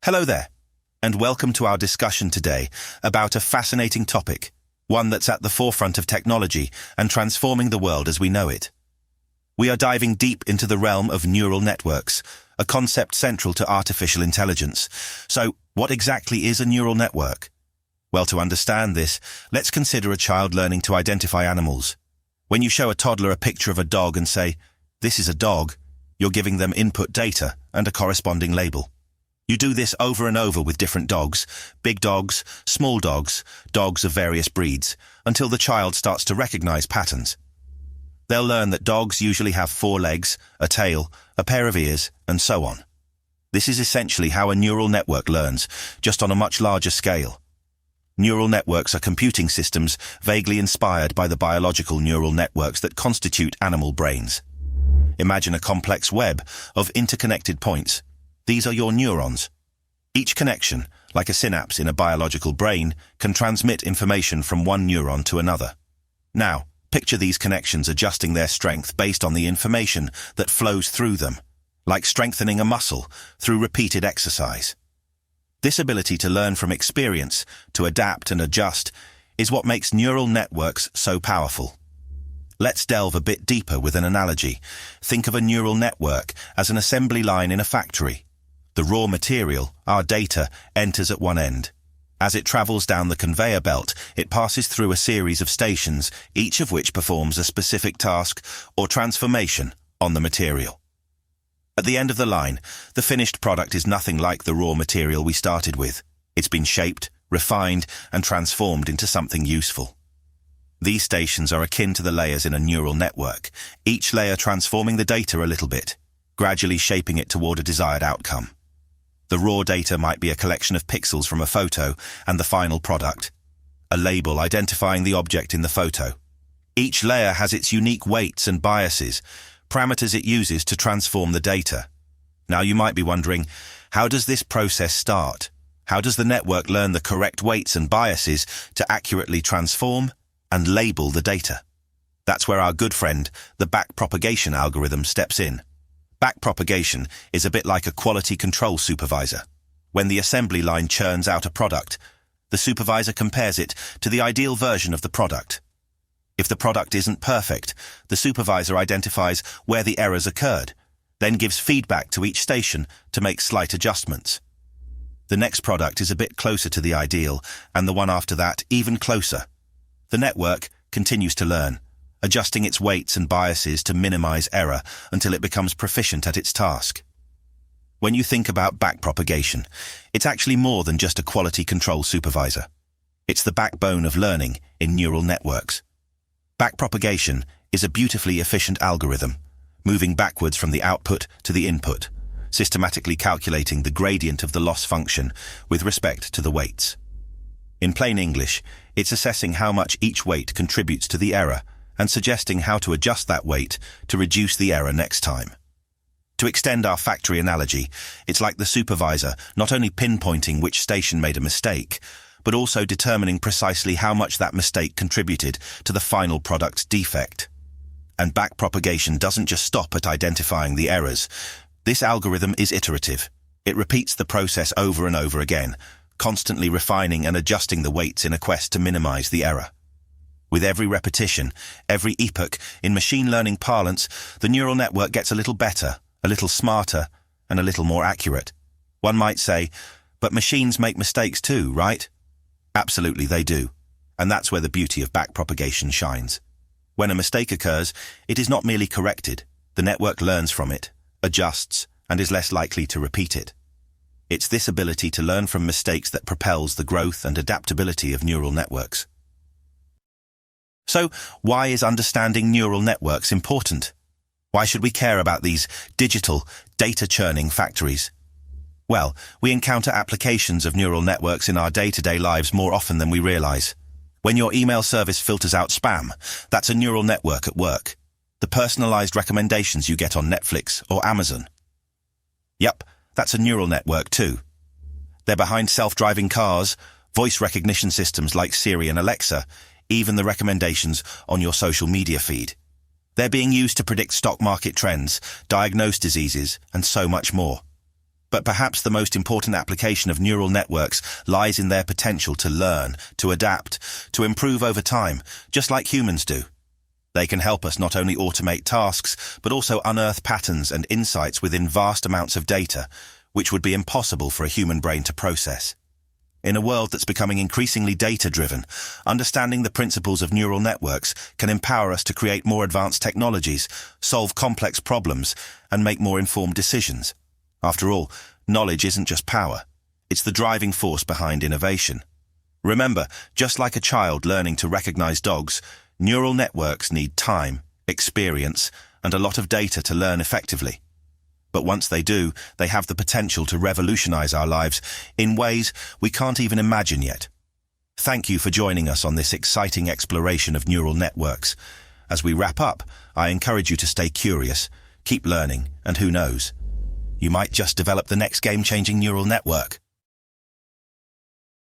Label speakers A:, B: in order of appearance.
A: Hello there, and welcome to our discussion today about a fascinating topic, one that's at the forefront of technology and transforming the world as we know it. We are diving deep into the realm of neural networks, a concept central to artificial intelligence. So, what exactly is a neural network? Well, to understand this, let's consider a child learning to identify animals. When you show a toddler a picture of a dog and say, "This is a dog," you're giving them input data and a corresponding label. You do this over and over with different dogs, big dogs, small dogs, dogs of various breeds, until the child starts to recognize patterns. They'll learn that dogs usually have 4 legs, a tail, a pair of ears, and so on. This is essentially how a neural network learns, just on a much larger scale. Neural networks are computing systems vaguely inspired by the biological neural networks that constitute animal brains. Imagine a complex web of interconnected points. These are your neurons. Each connection, like a synapse in a biological brain, can transmit information from one neuron to another. Now, picture these connections adjusting their strength based on the information that flows through them, like strengthening a muscle through repeated exercise. This ability to learn from experience, to adapt and adjust, is what makes neural networks so powerful. Let's delve a bit deeper with an analogy. Think of a neural network as an assembly line in a factory. The raw material, our data, enters at one end. As it travels down the conveyor belt, it passes through a series of stations, each of which performs a specific task or transformation on the material. At the end of the line, the finished product is nothing like the raw material we started with. It's been shaped, refined, and transformed into something useful. These stations are akin to the layers in a neural network, each layer transforming the data a little bit, gradually shaping it toward a desired outcome. The raw data might be a collection of pixels from a photo and the final product, a label identifying the object in the photo. Each layer has its unique weights and biases, parameters it uses to transform the data. Now you might be wondering, how does this process start? How does the network learn the correct weights and biases to accurately transform and label the data? That's where our good friend, the backpropagation algorithm, steps in. Backpropagation is a bit like a quality control supervisor. When the assembly line churns out a product, the supervisor compares it to the ideal version of the product. If the product isn't perfect, the supervisor identifies where the errors occurred, then gives feedback to each station to make slight adjustments. The next product is a bit closer to the ideal, and the one after that even closer. The network continues to learn, adjusting its weights and biases to minimize error until it becomes proficient at its task. When you think about backpropagation, it's actually more than just a quality control supervisor. It's the backbone of learning in neural networks. Backpropagation is a beautifully efficient algorithm, moving backwards from the output to the input, systematically calculating the gradient of the loss function with respect to the weights. In plain English, it's assessing how much each weight contributes to the error and suggesting how to adjust that weight to reduce the error next time. To extend our factory analogy, it's like the supervisor not only pinpointing which station made a mistake, but also determining precisely how much that mistake contributed to the final product's defect. And backpropagation doesn't just stop at identifying the errors. This algorithm is iterative. It repeats the process over and over again, constantly refining and adjusting the weights in a quest to minimize the error. With every repetition, every epoch, in machine learning parlance, the neural network gets a little better, a little smarter, and a little more accurate. One might say, but machines make mistakes too, right? Absolutely they do. And that's where the beauty of backpropagation shines. When a mistake occurs, it is not merely corrected. The network learns from it, adjusts, and is less likely to repeat it. It's this ability to learn from mistakes that propels the growth and adaptability of neural networks. So, why is understanding neural networks important? Why should we care about these digital, data-churning factories? Well, we encounter applications of neural networks in our day-to-day lives more often than we realize. When your email service filters out spam, that's a neural network at work. The personalized recommendations you get on Netflix or Amazon. Yep, that's a neural network too. They're behind self-driving cars, voice recognition systems like Siri and Alexa, even the recommendations on your social media feed. They're being used to predict stock market trends, diagnose diseases, and so much more. But perhaps the most important application of neural networks lies in their potential to learn, to adapt, to improve over time, just like humans do. They can help us not only automate tasks, but also unearth patterns and insights within vast amounts of data, which would be impossible for a human brain to process. In a world that's becoming increasingly data-driven, understanding the principles of neural networks can empower us to create more advanced technologies, solve complex problems, and make more informed decisions. After all, knowledge isn't just power. It's the driving force behind innovation. Remember, just like a child learning to recognize dogs, neural networks need time, experience, and a lot of data to learn effectively. But once they do, they have the potential to revolutionize our lives in ways we can't even imagine yet. Thank you for joining us on this exciting exploration of neural networks. As we wrap up, I encourage you to stay curious, keep learning, and who knows, you might just develop the next game-changing neural network.